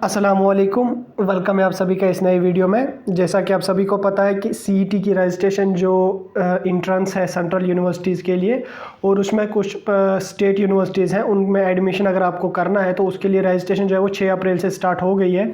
अस्सलामुअलैकुम, वेलकम है आप सभी का इस नए वीडियो में। जैसा कि आप सभी को पता है कि सीईटी की रजिस्ट्रेशन जो इंट्रेंस है सेंट्रल यूनिवर्सिटीज़ के लिए, और उसमें कुछ स्टेट यूनिवर्सिटीज़ हैं, उनमें एडमिशन अगर आपको करना है तो उसके लिए रजिस्ट्रेशन जो है वो 6 अप्रैल से स्टार्ट हो गई है।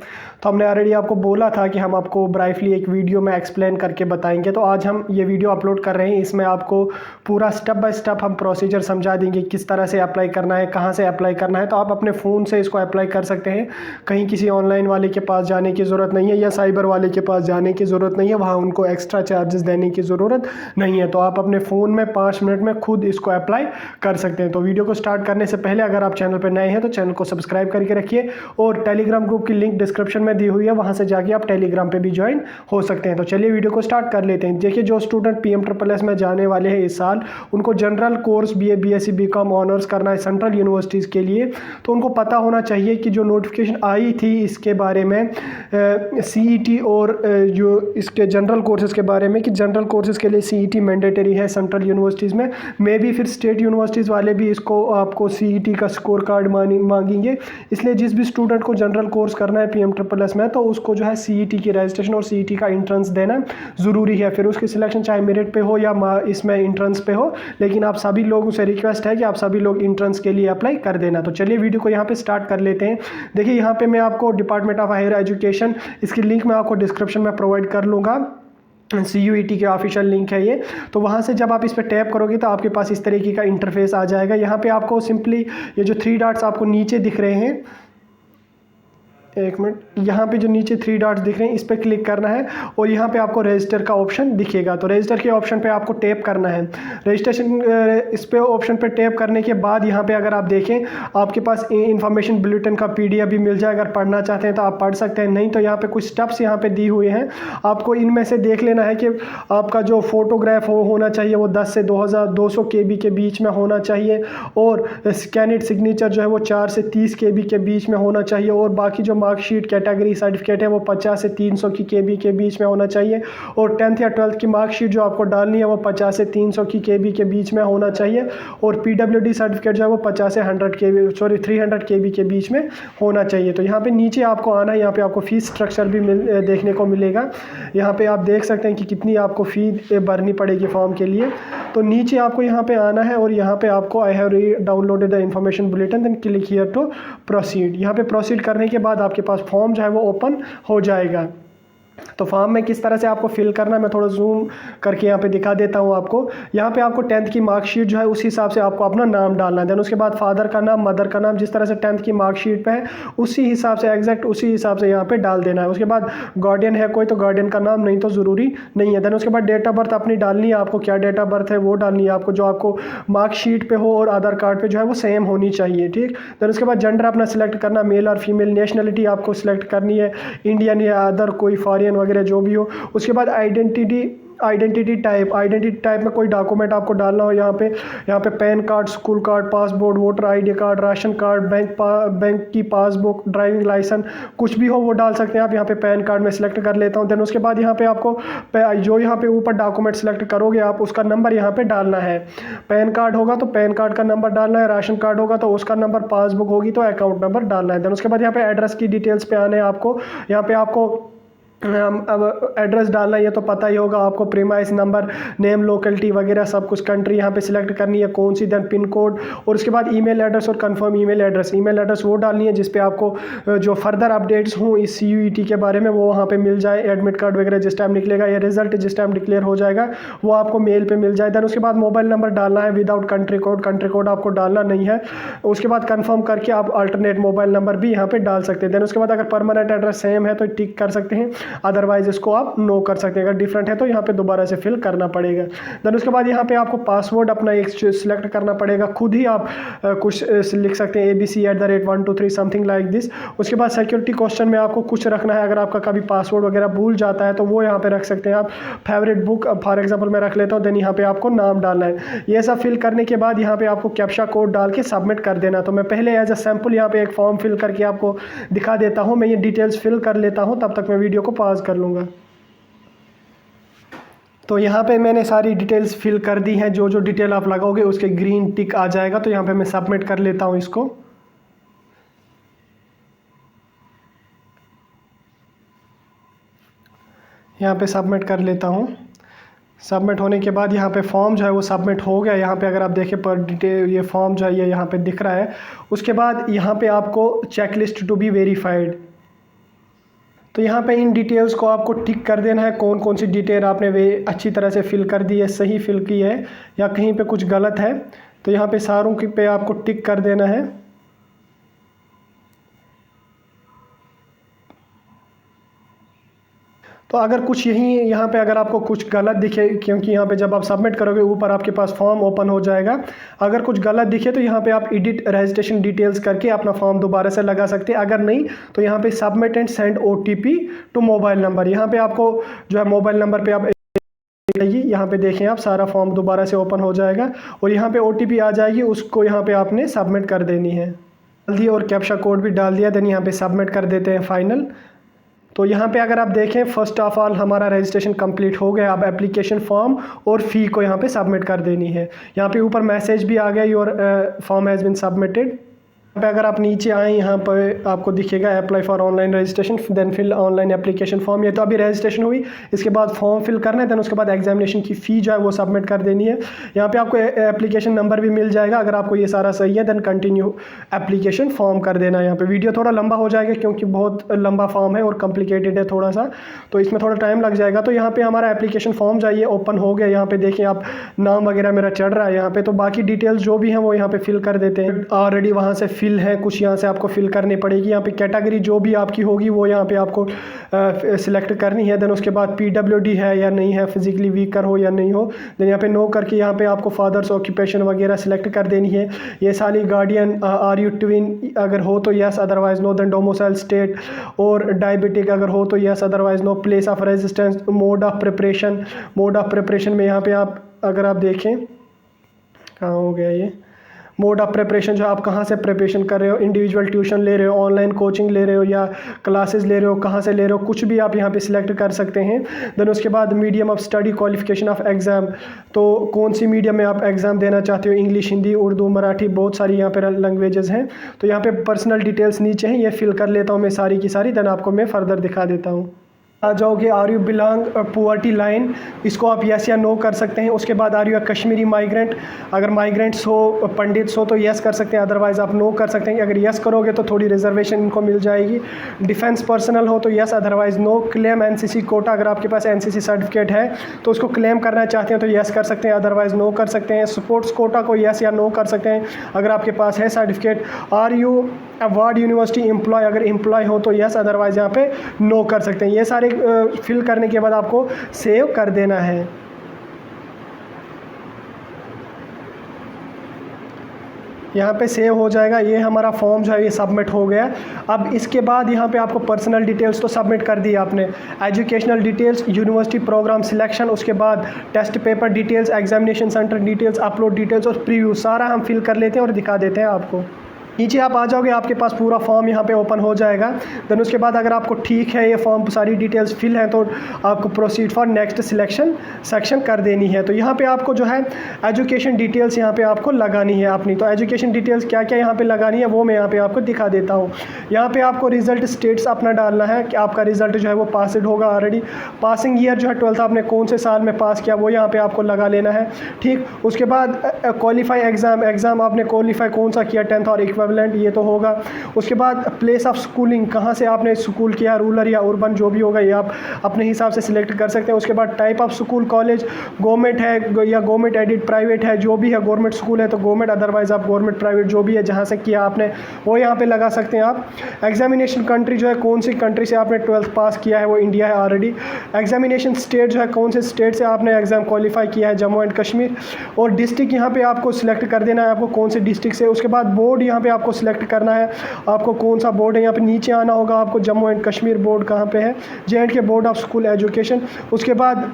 तो हमने ऑलरेडी आपको बोला था कि हम आपको ब्राइफली एक वीडियो में एक्सप्लेन करके बताएंगे, तो आज हम ये वीडियो अपलोड कर रहे हैं। इसमें आपको पूरा स्टेप बाय स्टेप हम प्रोसीजर समझा देंगे, किस तरह से अप्लाई करना है, कहाँ से अप्लाई करना है। तो आप अपने फ़ोन से इसको अप्लाई कर सकते हैं, कहीं किसी ऑनलाइन वाले के पास जाने की ज़रूरत नहीं है या साइबर वाले के पास जाने की ज़रूरत नहीं है, वहाँ उनको एक्स्ट्रा चार्जेस देने की ज़रूरत नहीं है। तो आप अपने फ़ोन में 5 मिनट में खुद इसको अप्लाई कर सकते हैं। तो वीडियो को स्टार्ट करने से पहले अगर आप चैनल पर नए हैं तो चैनल को सब्सक्राइब करके रखिए, और टेलीग्राम ग्रुप की लिंक डिस्क्रिप्शन में दी हुई है, वहाँ से जाके आप टेलीग्राम पर भी ज्वाइन हो सकते हैं। तो चलिए वीडियो को स्टार्ट कर लेते हैं। देखिए, जो स्टूडेंट PMSSS में जाने वाले हैं इस साल, उनको general course BA BSc BCom honours करना है सेंट्रल यूनिवर्सिटीज़ के लिए, तो उनको पता होना चाहिए कि जो नोटिफिकेशन आई थी इसके बारे में सीईटी और जो इसके जनरल कोर्सेज़ के बारे में, कि जनरल कोर्सेज़ के लिए सीईटी मैंडेटरी है सेंट्रल यूनिवर्सिटीज़ में। मे बी फिर स्टेट यूनिवर्सिटीज़ वाले भी इसको आपको सीईटी का स्कोर कार्ड मांगेंगे। इसलिए जिस भी स्टूडेंट को जनरल कोर्स करना है PMSSS में, तो उसको जो है सीईटी की रजिस्ट्रेशन और सीईटी का इंट्रेंस देना ज़रूरी है। फिर उसकी सिलेक्शन चाहे मेरिट पे हो या इसमें इंट्रेंस पे हो, लेकिन आप सभी लोगों से रिक्वेस्ट है कि आप सभी लोग इंट्रेंस के लिए अप्लाई कर देना। तो चलिए वीडियो को यहाँ पे स्टार्ट कर लेते हैं। देखिए, यहाँ पे मैं आपको डिपार्टमेंट ऑफ हायर एजुकेशन, इसकी लिंक मैं आपको डिस्क्रिप्शन में प्रोवाइड कर लूँगा। CUET के ऑफिशियल लिंक है ये। तो वहाँ से जब आप इस पर टैप करोगे तो आपके पास इस तरीके का इंटरफेस आ जाएगा। यहाँ पे आपको सिंपली ये जो 3 डॉट्स आपको नीचे दिख रहे हैं, एक मिनट, यहाँ पे जो नीचे 3 डॉट्स दिख रहे हैं इस पर क्लिक करना है, और यहाँ पे आपको रजिस्टर का ऑप्शन दिखेगा। तो रजिस्टर के ऑप्शन पे आपको टैप करना है। रजिस्ट्रेशन इस पे ऑप्शन पे टैप करने के बाद यहाँ पे अगर आप देखें, आपके पास इंफॉर्मेशन बुलेटिन का PDF भी मिल जाएगा। अगर पढ़ना चाहते हैं तो आप पढ़ सकते हैं, नहीं तो यहाँ पे कुछ स्टेप्स यहाँ पे दी हुए हैं। आपको इनमें से देख लेना है कि आपका जो फोटोग्राफ होना चाहिए वो 10 से 2200 KB के बीच में होना चाहिए, और स्कैनिड सिग्नेचर जो है वो 4 से 30 KB के बीच में होना चाहिए, और बाकी जो मार्कशीट कैटेगरी सर्टिफिकेट है वो 50 से 300 की KB के बीच में होना चाहिए, और 10th या 12th की मार्कशीट जो आपको डालनी है वो 50 से 300 की KB के बीच में होना चाहिए, और PWD सर्टिफिकेट जो है वो 50 से 300 KB के बीच में होना चाहिए। तो यहाँ पे नीचे आपको आना है, यहाँ पे आपको फीस स्ट्रक्चर भी देखने को मिलेगा। यहाँ पे आप देख सकते हैं कि कितनी आपको फ़ी भरनी पड़ेगी फॉर्म के लिए। तो नीचे आपको यहाँ पे आना है, और यहाँ पे आपको I have downloaded the information bulletin, then click here to proceed. यहाँ पे प्रोसीड करने के बाद आपके पास फॉर्म जो है वो ओपन हो जाएगा। तो फॉर्म में किस तरह से आपको फिल करना है मैं थोड़ा जूम करके यहाँ पे दिखा देता हूँ आपको। यहाँ पे आपको 10th की मार्कशीट जो है उस हिसाब से आपको अपना नाम डालना है। देन उसके बाद फादर का नाम, मदर का नाम, जिस तरह से 10th की मार्कशीट पे है उसी हिसाब से, एग्जैक्ट उसी हिसाब से यहाँ पे डाल देना है। उसके बाद गार्डियन है कोई तो गार्डियन का नाम, नहीं तो ज़रूरी नहीं है। देन उसके बाद डेट ऑफ बर्थ अपनी डालनी है, आपको क्या डेट ऑफ बर्थ है वो डालनी है आपको, जो आपको मार्कशीट पे हो और आधार कार्ड पे जो है वो सेम होनी चाहिए, ठीक। देन उसके बाद जेंडर अपना सिलेक्ट करना, मेल और फीमेल। नेशनलिटी आपको सिलेक्ट करनी है, इंडियन या अदर कोई फॉरेन वगैरह जो भी हो। उसके बाद आइडेंटिटी टाइप में कोई डॉक्यूमेंट आपको डालना हो, यहाँ पे pan card, school card, passport, voter ID card, ration card, bank की पासबुक, ड्राइविंग लाइसेंस, कुछ भी हो वो डाल सकते हैं आप। यहाँ पे पैन कार्ड में सिलेक्ट कर लेता हूँ। देन उसके बाद यहाँ पे आपको जो यहाँ पे ऊपर डॉक्यूमेंट सिलेक्ट करोगे आप, उसका नंबर यहाँ पे डालना है। पैन कार्ड होगा तो पैन कार्ड का नंबर डालना है, राशन कार्ड होगा तो उसका नंबर, पासबुक होगी तो अकाउंट नंबर डालना है। देन उसके बाद यहाँ पे एड्रेस की डिटेल्स पे आने हैं आपको। यहाँ पे आपको अब एड्रेस डालना है, ये तो पता ही होगा आपको, प्रीमाइस नंबर, नेम, लोकेलिटी वगैरह सब कुछ, कंट्री यहाँ पे सिलेक्ट करनी है कौन सी, देन पिन कोड, और उसके बाद ईमेल एड्रेस और कंफर्म ईमेल एड्रेस वो डालनी है जिस पे आपको जो फर्दर अपडेट्स हों इस CUET के बारे में वो वहाँ पे मिल जाए। एडमिट कार्ड वगैरह जिस टाइम निकलेगा या रिजल्ट जिस टाइम डिक्लेयर हो जाएगा वो आपको मेल पे मिल जाए। देन उसके बाद मोबाइल नंबर डालना है विदाउट कंट्री कोड आपको डालना नहीं है। उसके बाद कन्फर्म करके आप अल्टरनेट मोबाइल नंबर भी यहाँ पे डाल सकते हैं। देन उसके बाद अगर परमानेंट एड्रेस सेम है तो टिक कर सकते हैं, अदरवाइज इसको आप नो कर सकते हैं। अगर डिफरेंट है तो यहाँ पे दोबारा से फिल करना पड़ेगा। देन उसके बाद यहाँ पे आपको पासवर्ड अपना एक सिलेक्ट करना पड़ेगा, खुद ही आप कुछ लिख सकते हैं, ABC@123 समथिंग लाइक दिस। उसके बाद सिक्योरिटी क्वेश्चन में आपको कुछ रखना है, अगर आपका कभी पासवर्ड वगैरह भूल जाता है तो वो यहाँ पे रख सकते हैं आप। फेवरेट बुक फॉर एग्जाम्पल मैं रख लेता हूँ। देन यहाँ पे आपको नाम डालना है। ये सब फिल करने के बाद यहाँ पे आपको कैप्चा कोड डाल के सबमिट कर देना। तो मैं पहले एज अ सैम्पल यहाँ पे एक फॉर्म फिल करके आपको दिखा देता हूँ। मैं ये डिटेल्स फिल कर लेता हूँ, तब तक मैं वीडियो को पॉज कर लूँगा। तो यहाँ पे मैंने सारी डिटेल्स फिल कर दी हैं, जो डिटेल आप लगाओगे उसके ग्रीन टिक आ जाएगा। तो यहाँ पे मैं सबमिट कर लेता हूँ इसको। यहाँ पे सबमिट कर लेता हूँ। सबमिट होने के बाद यहाँ पे फॉर्म जो है वो सबमिट हो गया। यहाँ पे अगर आप देखें पर डिटेल ये फॉर्म जो है ये यहाँ पे दिख रहा है। उसके बाद यहाँ पे आपको चेकलिस्ट टू बी वेरीफाइड, तो यहाँ पे इन डिटेल्स को आपको टिक कर देना है। कौन कौन सी डिटेल आपने वे अच्छी तरह से फिल कर दी है, सही फिल की है या कहीं पे कुछ गलत है, तो यहाँ पे सारों की पे आपको टिक कर देना है। तो अगर कुछ यहाँ पे अगर आपको कुछ गलत दिखे, क्योंकि यहाँ पे जब आप सबमिट करोगे ऊपर आपके पास फॉर्म ओपन हो जाएगा, अगर कुछ गलत दिखे तो यहाँ पे आप एडिट रजिस्ट्रेशन डिटेल्स करके अपना फॉर्म दोबारा से लगा सकते हैं। अगर नहीं तो यहाँ पे submit and send OTP to mobile number, यहाँ पे आपको जो है मोबाइल नंबर पे आप यहाँ पे देखें आप सारा फॉर्म दोबारा से ओपन हो जाएगा और यहाँ पे OTP आ जाएगी, उसको यहाँ पे आपने सबमिट कर देनी है। डाल दिया और कैप्चा कोड भी डाल दिया, देन यहाँ पे सबमिट कर देते हैं फाइनल। तो यहाँ पे अगर आप देखें फर्स्ट ऑफ ऑल हमारा रजिस्ट्रेशन कंप्लीट हो गया। अब एप्लीकेशन फॉर्म और फ़ी को यहाँ पे सबमिट कर देनी है। यहाँ पे ऊपर मैसेज भी आ गया, your form has been submitted. पे अगर आप नीचे आए यहाँ पर आपको दिखेगा apply for online registration then fill online application form. ये तो अभी रजिस्ट्रेशन हुई, इसके बाद फॉर्म फिल करना है, देन उसके बाद एग्जामिनेशन की फ़ी जो है वो सबमिट कर देनी है। यहाँ पे आपको एप्लीकेशन नंबर भी मिल जाएगा। अगर आपको ये सारा सही है देन कंटिन्यू एप्लीकेशन फॉर्म कर देना है। यहाँ पे वीडियो थोड़ा लंबा हो जाएगा क्योंकि बहुत लंबा फॉर्म है और कॉम्प्लिकेटेड है थोड़ा सा, तो इसमें थोड़ा टाइम लग जाएगा। तो यहाँ पे हमारा एप्लीकेशन फॉर्म जो है ये ओपन हो गया। यहाँ पे देखें आप नाम वगैरह मेरा चढ़ रहा है यहाँ पे, तो बाकी डिटेल्स जो भी हैं वो यहाँ पे फिल कर देते हैं। ऑलरेडी वहाँ से फिल है, कुछ यहाँ से आपको फिल करनी पड़ेगी। यहाँ पे कैटेगरी जो भी आपकी होगी वो यहाँ पे आपको सिलेक्ट करनी है। देन उसके बाद PWD है या नहीं है, फिजिकली वीकर हो या नहीं हो, देन यहाँ पे नो करके यहाँ पे आपको फादर्स ऑक्यूपेशन वगैरह सिलेक्ट कर देनी है। ये सारी गार्डियन आर यू ट्विन अगर हो तो yes, otherwise no. Then domicile state और डायबिटिक अगर हो तो yes, otherwise no. Place of residence, mode of preparation में यहाँ पे आप अगर आप देखें कहाँ हो गया ये मोड ऑफ प्रिपरेशन, जो आप कहाँ से प्रिपरेशन कर रहे हो, इंडिविजुअल ट्यूशन ले रहे हो, ऑनलाइन कोचिंग ले रहे हो या क्लासेस ले रहे हो, कहाँ से ले रहे हो, कुछ भी आप यहाँ पे सिलेक्ट कर सकते हैं। देन उसके बाद medium of study, qualification of exam, तो कौन सी मीडियम में आप एग्ज़ाम देना चाहते हो, इंग्लिश, हिंदी, उर्दू, मराठी, बहुत सारी यहाँ पे लैंग्वेजेस हैं। तो यहाँ पे पर्सनल डिटेल्स नीचे हैं, ये फिल कर लेता हूँ मैं सारी की सारी, देन आपको मैं फर्दर दिखा देता हूँ। आ जाओगे are you belong poverty line, इसको आप यस या नो कर सकते हैं। उसके बाद आर यू कश्मीरी माइग्रेंट, अगर माइग्रेंट्स हो, पंडित्स हो तो यस कर सकते हैं, अदरवाइज़ आप नो कर सकते हैं। अगर यस करोगे तो थोड़ी रिजर्वेशन इनको मिल जाएगी। डिफेंस पर्सनल हो तो yes, otherwise no. Claim NCC quota, अगर आपके पास NCC सर्टिफिकेट है तो उसको क्लेम करना चाहते हैं तो यस कर सकते हैं, अदरवाइज़ नो कर सकते हैं। स्पोर्ट्स कोटा को यस या नो कर सकते हैं अगर आपके पास है certificate. Are you award university employ, अगर एम्प्लॉय हो तो यस, अदरवाइज़ यहाँ पे नो कर सकते हैं। ये सारे फिल करने के बाद आपको सेव कर देना है। यहाँ पे सेव हो जाएगा। ये हमारा फॉर्म जो है ये सबमिट हो गया। अब इसके बाद यहाँ पे आपको पर्सनल डिटेल्स तो सबमिट कर दी आपने, educational details, university programme selection, उसके बाद test paper details, examination centre details, upload details और प्रीव्यू, सारा हम फिल कर लेते हैं और दिखा देते हैं आपको। नीचे आप आ जाओगे, आपके पास पूरा फॉर्म यहाँ पे ओपन हो जाएगा। देन उसके बाद अगर आपको ठीक है ये फॉर्म सारी डिटेल्स फिल हैं तो आपको proceed for next selection section कर देनी है। तो यहाँ पे आपको जो है एजुकेशन डिटेल्स यहाँ पे आपको लगानी है अपनी। तो एजुकेशन डिटेल्स क्या क्या यहाँ पे लगानी है वो मैं यहाँ पे आपको दिखा देता हूँ। यहाँ पे आपको रिजल्ट स्टेट्स अपना डालना है कि आपका रिजल्ट जो है वो पासिड होगा ऑलरेडी। पासिंग ईयर जो है 12th आपने कौन से साल में पास किया वो यहाँ पे आपको लगा लेना है, ठीक। उसके बाद क्वालिफाई एग्ज़ाम आपने क्वालिफाई कौन सा किया, 10th और इक्विवेलेंट, ये तो होगा। उसके बाद प्लेस ऑफ स्कूलिंग, कहाँ से आपने स्कूल किया, रूरल या अर्बन जो भी होगा ये आप अपने हिसाब से सिलेक्ट कर सकते हैं। उसके बाद type of school, college government है या गवर्नमेंट एडेड प्राइवेट है, जो भी है गवर्नमेंट स्कूल है तो गवर्नमेंट, अदरवाइज आप गवर्नमेंट प्राइवेट जो भी है जहाँ से किया आपने वो यहाँ पे लगा सकते हैं आप। एग्जामिनेशन कंट्री जो है कौन सी कंट्री से आपने 12th पास किया है वो इंडिया है ऑलरेडी। एग्जामिनेशन स्टेट जो है कौन से स्टेट से आपने एग्ज़ाम क्वालिफाई किया है, जम्मू एंड कश्मीर। और डिस्ट्रिक्ट यहाँ पे आपको सिलेक्ट कर देना है आपको कौन से डिस्ट्रिक्ट से। उसके बाद बोर्ड यहाँ पे आपको सिलेक्ट करना है आपको कौन सा बोर्ड है। यहाँ पे नीचे आना होगा आपको, जम्मू एंड कश्मीर बोर्ड कहाँ पे है, J&K board of school education. उसके बाद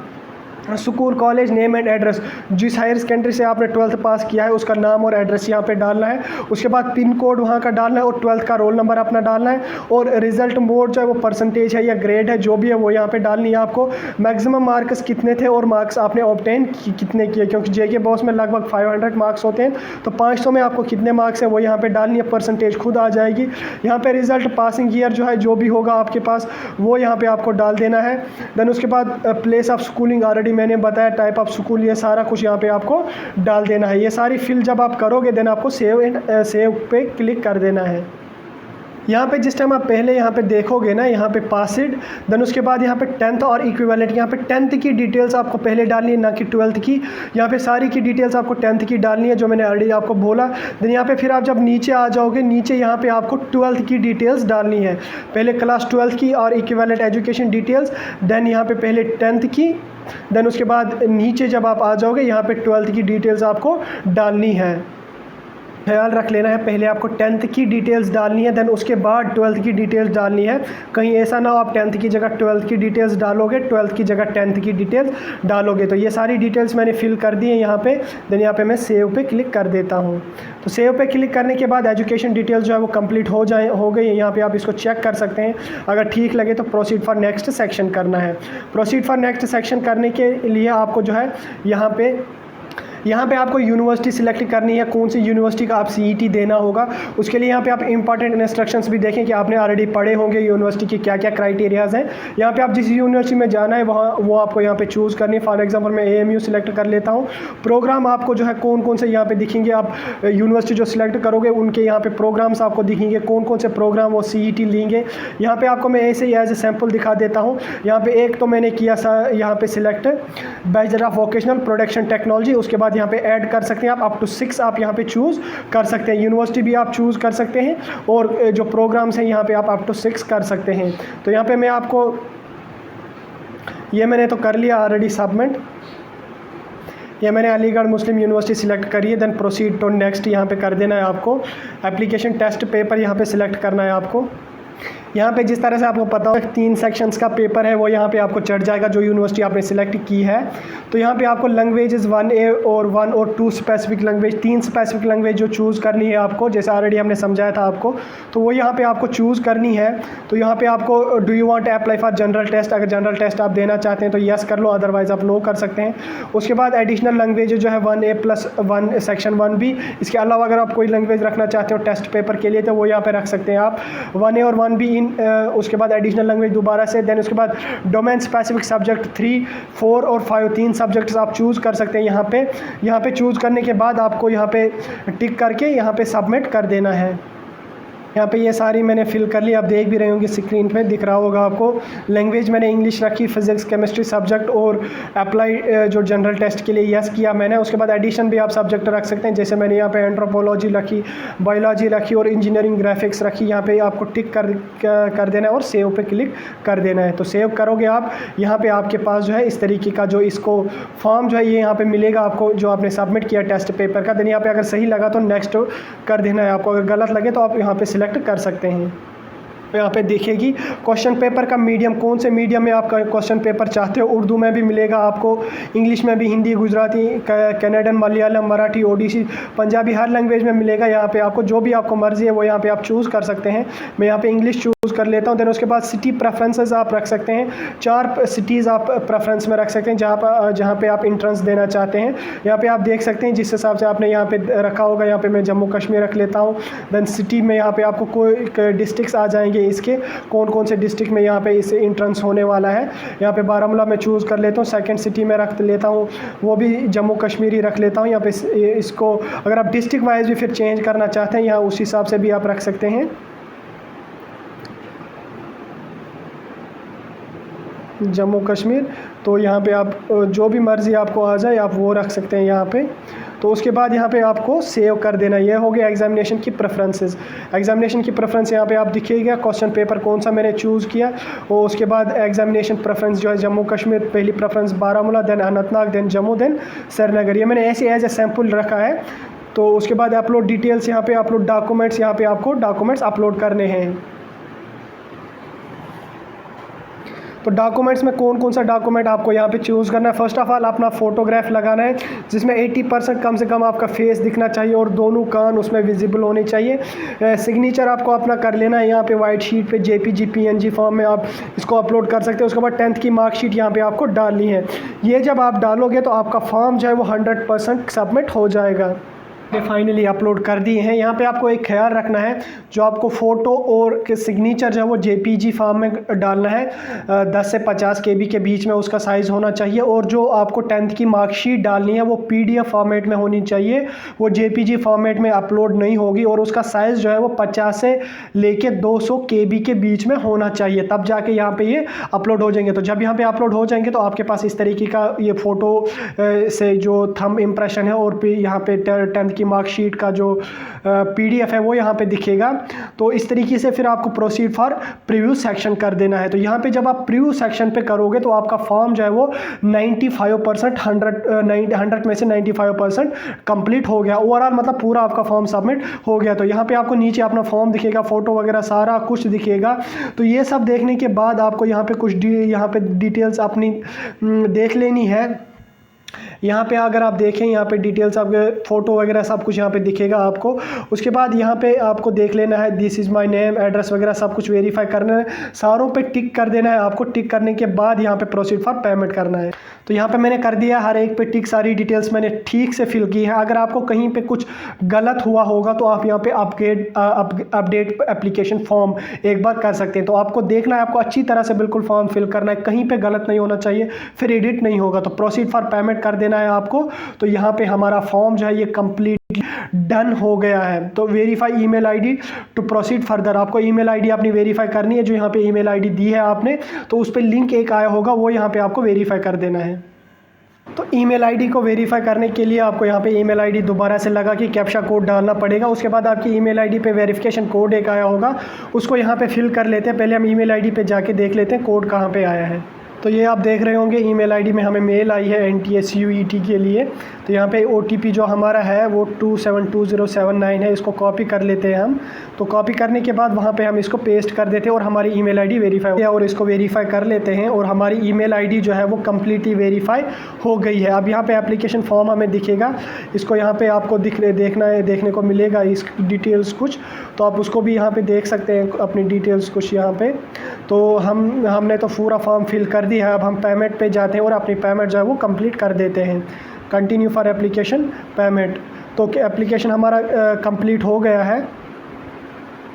school college name and address, जिस हायर सेकेंडरी से आपने 12th पास किया है उसका नाम और एड्रेस यहाँ पे डालना है। उसके बाद पिन कोड वहाँ का डालना है और 12th का रोल नंबर अपना डालना है। और रिजल्ट मोड चाहे वो परसेंटेज है या ग्रेड है जो भी है वो यहाँ पे डालनी है आपको। मैक्सिमम मार्क्स कितने थे और मार्क्स आपने ऑब्टेन कितने किए, क्योंकि जेके बॉस में लगभग 500 मार्क्स होते हैं, तो 500 में आपको कितने मार्क्स है वो यहाँ पे डालनी है, परसेंटेज खुद आ जाएगी। यहाँ पे रिजल्ट पासिंग ईयर जो है जो भी होगा आपके पास वो यहाँ पे आपको डाल देना है। देन उसके बाद प्लेस ऑफ स्कूलिंग ऑलरेडी मैंने बताया, टाइप ऑफ स्कूल, ये सारा कुछ यहाँ पे आपको डाल देना है। ये सारी फिल जब आप करोगे देन आपको सेव पे क्लिक कर देना है। यहाँ पे जिस टाइम आप पहले यहाँ पे देखोगे ना, यहाँ पे पासिड, देन उसके बाद यहाँ पे 10th और इक्विवेलेंट, यहाँ पे 10th की डिटेल्स आपको पहले डालनी है ना कि 12th की। यहाँ पे सारी की डिटेल्स आपको 10th की डालनी है जो मैंने ऑलरेडी आपको बोला। देन यहाँ पे फिर आप जब नीचे आ जाओगे, नीचे यहाँ पे आपको 12th की डिटेल्स डालनी है, पहले क्लास 12th की और इक्विवेलेंट एजुकेशन डिटेल्स, देन यहाँ पे पहले 10th की, देन उसके बाद नीचे जब आप आ जाओगे यहाँ पे 12th की डिटेल्स आपको डालनी है। ख्याल रख लेना है, पहले आपको 10th की डिटेल्स डालनी है, देन उसके बाद 12th की डिटेल्स डालनी है। कहीं ऐसा ना हो आप 10th की जगह 12th की डिटेल्स डालोगे, 12th की जगह 10th की डिटेल्स डालोगे। तो ये सारी डिटेल्स मैंने फिल कर दी है यहाँ पे। देन यहाँ पे मैं सेव पे क्लिक कर देता हूँ। तो सेव पे क्लिक करने के बाद एजुकेशन डिटेल्स जो है वो कंप्लीट हो गई है। यहाँ पे आप इसको चेक कर सकते हैं, अगर ठीक लगे तो प्रोसीड फॉर नेक्स्ट सेक्शन करना है। प्रोसीड फॉर नेक्स्ट सेक्शन करने के लिए आपको जो है यहाँ पे आपको यूनिवर्सिटी सिलेक्ट करनी है, कौन सी यूनिवर्सिटी का आप सीईटी देना होगा। उसके लिए यहाँ पे आप इंपॉर्टेंट इंस्ट्रक्शंस भी देखें कि आपने ऑलरेडी पढ़े होंगे यूनिवर्सिटी की क्या क्या क्राइटेरियाज़ हैं। यहाँ पे आप जिस यूनिवर्सिटी में जाना है वहाँ वो आपको यहाँ पे चूज़ करनी है। फॉर एग्जांपल मैं AMU सिलेक्ट कर लेता हूँ। प्रोग्राम आपको जो है कौन कौन से यहाँ पे दिखेंगे, आप यूनिवर्सिटी जो सिलेक्ट करोगे उनके यहाँ पे प्रोग्राम्स आपको दिखेंगे, कौन कौन से प्रोग्राम वो सीईटी लेंगे। यहाँ पर आपको मैं ऐसे ही एज ए सैम्पल दिखा देता हूँ। यहाँ पर एक तो मैंने किया यहाँ पर select bachelor of vocational production technology. उसके बाद यहाँ पे ऐड कर सकते हैं आप अप टू 6 आप यहाँ पे चूज़ कर सकते हैं। यूनिवर्सिटी भी आप चूज़ कर सकते हैं और जो प्रोग्राम्स हैं यहाँ पे आप अप टू 6 कर सकते हैं। तो यहाँ पे मैं आपको ये मैंने तो कर लिया ऑलरेडी सबमिट। ये मैंने अलीगढ़ मुस्लिम यूनिवर्सिटी सिलेक्ट करी है। देन प्रोसीड टू नेक्स्ट यहाँ पे कर देना है आपको। एप्लीकेशन टेस्ट पेपर यहाँ पे सिलेक्ट करना है आपको। यहाँ पे जिस तरह से आपको पता हो 3 सेक्शंस का पेपर है वो यहाँ पे आपको चढ़ जाएगा जो यूनिवर्सिटी आपने सिलेक्ट की है। तो यहाँ पे आपको लैंग्वेजेस 1A और 1 और 2 स्पेसिफिक लैंग्वेज, 3 स्पेसिफिक लैंग्वेज जो चूज़ करनी है आपको, जैसे ऑलरेडी हमने समझाया था आपको, तो वो यहाँ पे आपको चूज़ करनी है। तो यहाँ पे आपको do you want apply for general test, अगर जनरल टेस्ट आप देना चाहते हैं तो यस कर लो, अदरवाइज़ आप नो कर सकते हैं। उसके बाद एडिशनल लैंग्वेज जो है 1A+1 सेक्शन 1B, इसके अलावा अगर आप कोई लैंग्वेज रखना चाहते हो टेस्ट पेपर के लिए तो वो यहाँ पर रख सकते हैं आप 1A और 1B। उसके बाद एडिशनल लैंग्वेज दोबारा से, देन उसके बाद डोमेन स्पेसिफिक सब्जेक्ट 3, 4 और 5 3 सब्जेक्ट्स आप चूज़ कर सकते हैं। यहाँ पे चूज़ करने के बाद आपको यहाँ पे टिक करके यहाँ पे सबमिट कर देना है। यहाँ पे ये सारी मैंने फिल कर ली, आप देख भी रहे होंगे स्क्रीन पे दिख रहा होगा आपको। लैंग्वेज मैंने इंग्लिश रखी, फिजिक्स केमिस्ट्री सब्जेक्ट और अप्लाई जो जनरल टेस्ट के लिए यस किया मैंने। उसके बाद एडिशन भी आप सब्जेक्ट रख सकते हैं, जैसे मैंने यहाँ पे एंथ्रोपोलॉजी रखी, बायोलॉजी रखी और इंजीनियरिंग ग्राफिक्स रखी। यहाँ पे आपको टिक कर देना है और सेव पे क्लिक कर देना है। तो सेव करोगे आप, यहाँ पर आपके पास जो है इस तरीके का जो इसको फॉर्म जो है ये यहाँ पर मिलेगा आपको जो आपने सबमिट किया टेस्ट पेपर का। देन यहाँ पर अगर सही लगा तो नेक्स्ट कर देना है आपको, अगर गलत लगे तो आप यहाँ पर कर सकते हैं। यहाँ पे देखेगी क्वेश्चन पेपर का मीडियम, कौन से मीडियम में आप क्वेश्चन पेपर चाहते हो। उर्दू में भी मिलेगा आपको, इंग्लिश में भी, हिंदी, गुजराती, कन्नड़, मलयालम, मराठी, ओडिसी, पंजाबी, हर लैंग्वेज में मिलेगा। यहाँ पे आपको जो भी आपको मर्जी है वो यहाँ पे आप चूज़ कर सकते हैं। मैं यहाँ पे इंग्लिश चूज़ कर लेता हूँ। देन उसके बाद सिटी प्रेफरेंसेस आप रख सकते हैं, 4 सिटीज़ आप प्रेफरेंस में रख सकते हैं जहाँ पे आप इंट्रेंस देना चाहते हैं। यहाँ पे आप देख सकते हैं जिस हिसाब से आपने यहाँ पे रखा होगा। यहाँ पे मैं जम्मू कश्मीर रख लेता हूँ। देन सिटी में यहाँ पे आपको कोई डिस्ट्रिक्ट्स आ जाएंगे, इसके कौन कौन से डिस्ट्रिक्ट में यहाँ पे इसे इंट्रेंस होने वाला है। यहाँ पे बारामूला में चूज़ कर लेता हूँ, सेकंड सिटी में रख लेता हूँ, वो भी जम्मू कश्मीर ही रख लेता हूँ। यहाँ पे इसको अगर आप डिस्ट्रिक्ट वाइज भी फिर चेंज करना चाहते हैं यहाँ उस हिसाब से भी आप रख सकते हैं। जम्मू कश्मीर, तो यहाँ पे आप जो भी मर्ज़ी आपको आ जाए आप वो रख सकते हैं यहाँ पे। तो उसके बाद यहाँ पे आपको सेव कर देना। ये हो गया एग्जामिनेशन की प्रेफरेंसेस। एग्जामिनेशन की प्रेफरेंस यहाँ पे आप दिखेगा क्वेश्चन पेपर कौन सा मैंने चूज़ किया, और उसके बाद एग्जामिनेशन प्रेफरेंस जो है जम्मू कश्मीर, पहली preference Baramulla, then Anantnag, then Jammu, then Srinagar. ये मैंने ऐसे एज ए सैम्पल रखा है। तो उसके बाद अपलोड डिटेल्स, यहाँ पे अपलोड डॉक्यूमेंट्स, यहाँ पे आपको डॉक्यूमेंट्स अपलोड करने हैं। तो डॉक्यूमेंट्स में कौन कौन सा डॉक्यूमेंट आपको यहाँ पे चूज़ करना है। फर्स्ट ऑफ ऑल अपना फ़ोटोग्राफ लगाना है जिसमें 80% कम से कम आपका फेस दिखना चाहिए और दोनों कान उसमें विजिबल होने चाहिए। सिग्नेचर आपको अपना कर लेना है यहाँ पे वाइट शीट पे, JPG PNG फॉर्म में आप इसको अपलोड कर सकते हैं। उसके बाद 10th की मार्कशीट यहाँ पे आपको डालनी है। ये जब आप डालोगे तो आपका फॉर्म जो है वो 100% सबमिट हो जाएगा। फाइनली अपलोड कर दिए हैं। यहाँ पे आपको एक ख्याल रखना है, जो आपको फ़ोटो और सिग्नेचर जो है वो JPG फॉर्म में डालना है। 10 से 50 KB के बीच में उसका साइज़ होना चाहिए। और जो आपको 10th की मार्कशीट डालनी है वो PDF फॉर्मेट में होनी चाहिए, वो JPG फॉर्मेट में अपलोड नहीं होगी। और उसका साइज़ जो है वो 50 से लेके 200 KB के बीच में होना चाहिए, तब जाके यहाँ पे ये अपलोड हो जाएंगे। तो जब यहाँ पे अपलोड हो जाएंगे तो आपके पास इस तरीके का ये फ़ोटो से जो थंब इम्प्रेशन है और यहाँ पे 10th मार्कशीट का जो PDF है वो यहाँ पे दिखेगा। तो इस तरीके से फिर आपको प्रोसीड फॉर प्रीव्यू सेक्शन कर देना है। तो यहाँ पे जब आप प्रीव्यू सेक्शन पे करोगे तो आपका फॉर्म जो है वो 95% 100 में से 95% कंप्लीट हो गया। ओवरऑल मतलब पूरा आपका फॉर्म सबमिट हो गया। तो यहाँ पे आपको नीचे अपना फॉर्म दिखेगा, फ़ोटो वगैरह सारा कुछ दिखेगा। तो ये सब देखने के बाद आपको यहाँ पे कुछ यहाँ पे डिटेल्स अपनी देख लेनी है। यहाँ पे अगर आप देखें, यहाँ पे डिटेल्स आपके फ़ोटो वगैरह सब कुछ यहाँ पे दिखेगा आपको। उसके बाद यहाँ पे आपको देख लेना है this is my name, address वगैरह सब कुछ वेरीफाई करना है। सारों पे टिक कर देना है आपको। टिक करने के बाद यहाँ पे प्रोसीड फॉर पेमेंट करना है। तो यहाँ पे मैंने कर दिया, हर एक पे टिक, सारी डिटेल्स मैंने ठीक से फिल की है। अगर आपको कहीं पे कुछ गलत हुआ होगा तो आप यहाँ पे अपडेट एप्लीकेशन फॉर्म एक बार कर सकते हैं। तो आपको देखना है, आपको अच्छी तरह से बिल्कुल फॉर्म फिल करना है, कहीं पे गलत नहीं होना चाहिए, फिर एडिट नहीं होगा। तो प्रोसीड फॉर पेमेंट कर देना है आपको। तो यहाँ पे हमारा फॉर्म जो है ये कंप्लीट डन हो गया है। तो verify email ID to proceed further, आपको ईमेल आईडी अपनी वेरीफाई करनी है। जो यहाँ पे ईमेल आईडी दी है आपने, तो उस पर लिंक एक आया होगा, वो यहाँ पे आपको वेरीफाई कर देना है। तो ईमेल आईडी को वेरीफाई करने के लिए आपको यहाँ पे ईमेल आईडी दोबारा से लगा के कैप्चा कोड डालना पड़ेगा। उसके बाद आपकी ईमेल आईडी पे वेरिफिकेशन कोड एक आया होगा, उसको यहाँ पे फिल कर लेते हैं। पहले हम ईमेल आईडी पे जाके देख लेते हैं कोड कहाँ पे आया है। तो ये आप देख रहे होंगे ईमेल आईडी में हमें मेल आई है NTSUET के लिए। तो यहाँ पे OTP जो हमारा है वो 272079 है। इसको कॉपी कर लेते हैं हम। तो कॉपी करने के बाद वहाँ पे हम इसको पेस्ट कर देते हैं और हमारी ईमेल आईडी वेरीफाई है। और इसको वेरीफाई कर लेते हैं और हमारी ईमेल आईडी जो है वो कम्प्लीटली वेरीफाई हो गई है। अब यहाँ पे एप्लीकेशन फॉर्म हमें दिखेगा, इसको यहाँ पे आपको देखने को मिलेगा इस डिटेल्स कुछ। तो आप उसको भी यहाँ पे देख सकते हैं अपनी डिटेल्स कुछ यहाँ पे। तो हमने तो पूरा फॉर्म फिल कर दिया है। अब हम पेमेंट पे जाते हैं और अपनी पेमेंट जो है वो कंप्लीट कर देते हैं। Continue for application payment. तो एप्लीकेशन हमारा कंप्लीट हो गया है।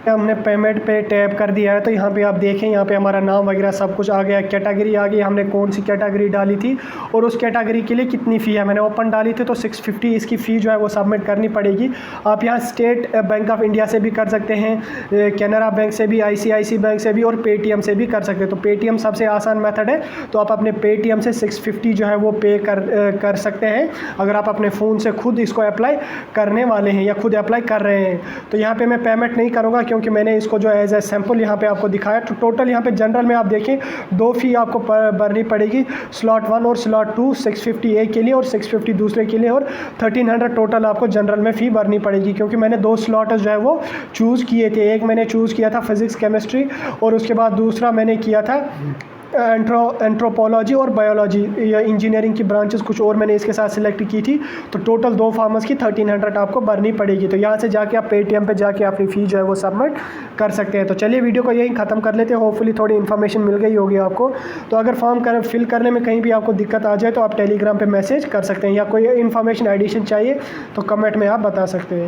हमने पेमेंट पे टैप कर दिया है। तो यहाँ पे आप देखें, यहाँ पे हमारा नाम वगैरह सब कुछ आ गया, कैटेगरी आ गई, हमने कौन सी कैटेगरी डाली थी और उस कैटेगरी के लिए कितनी फ़ी है। मैंने ओपन डाली थी तो 650 इसकी फ़ी जो है वो सबमिट करनी पड़ेगी। आप यहाँ स्टेट बैंक ऑफ इंडिया से भी कर सकते हैं, कैनरा बैंक से भी, ICICI बैंक से भी और पेटीएम से भी कर सकते हैं। तो पेटीएम सबसे आसान मेथड है। तो आप अपने पेटीएम से 650 जो है वो पे कर सकते हैं, अगर आप अपने फ़ोन से खुद इसको अप्लाई करने वाले हैं या खुद अप्लाई कर रहे हैं। तो यहाँ पे मैं पेमेंट नहीं करूँगा क्योंकि मैंने इसको जो एज ए सैम्पल यहाँ पे आपको दिखाया। तो टोटल यहाँ पे जनरल में आप देखें 2 फ़ी आपको भरनी पड़ेगी, स्लॉट 1 और स्लॉट 2, 650 एक के लिए और 650 दूसरे के लिए, और 1300 टोटल आपको जनरल में फ़ी भरनी पड़ेगी। क्योंकि मैंने 2 स्लॉट जो है वो चूज़ किए थे। एक मैंने चूज़ किया था फिज़िक्स केमिस्ट्री और उसके बाद दूसरा मैंने किया था एंथ्रोपोलॉजी और बायोलॉजी या इंजीनियरिंग की ब्रांचेस कुछ और मैंने इसके साथ सिलेक्ट की थी। तो टोटल 2 फार्मर्स की 1300 आपको भरनी पड़ेगी। तो यहाँ से जाके आप पेटीएम पे जाके अपनी फ़ी जो है वो सबमिट कर सकते हैं। तो चलिए वीडियो को यहीं ख़त्म कर लेते हैं। होपफुली थोड़ी इन्फॉर्मेशन मिल गई होगी आपको। तो अगर फॉर्म फिल करने में कहीं भी आपको दिक्कत आ जाए तो आप टेलीग्राम पर मैसेज कर सकते हैं, या कोई इन्फॉर्मेशन एडिशन चाहिए तो कमेंट में आप बता सकते हैं।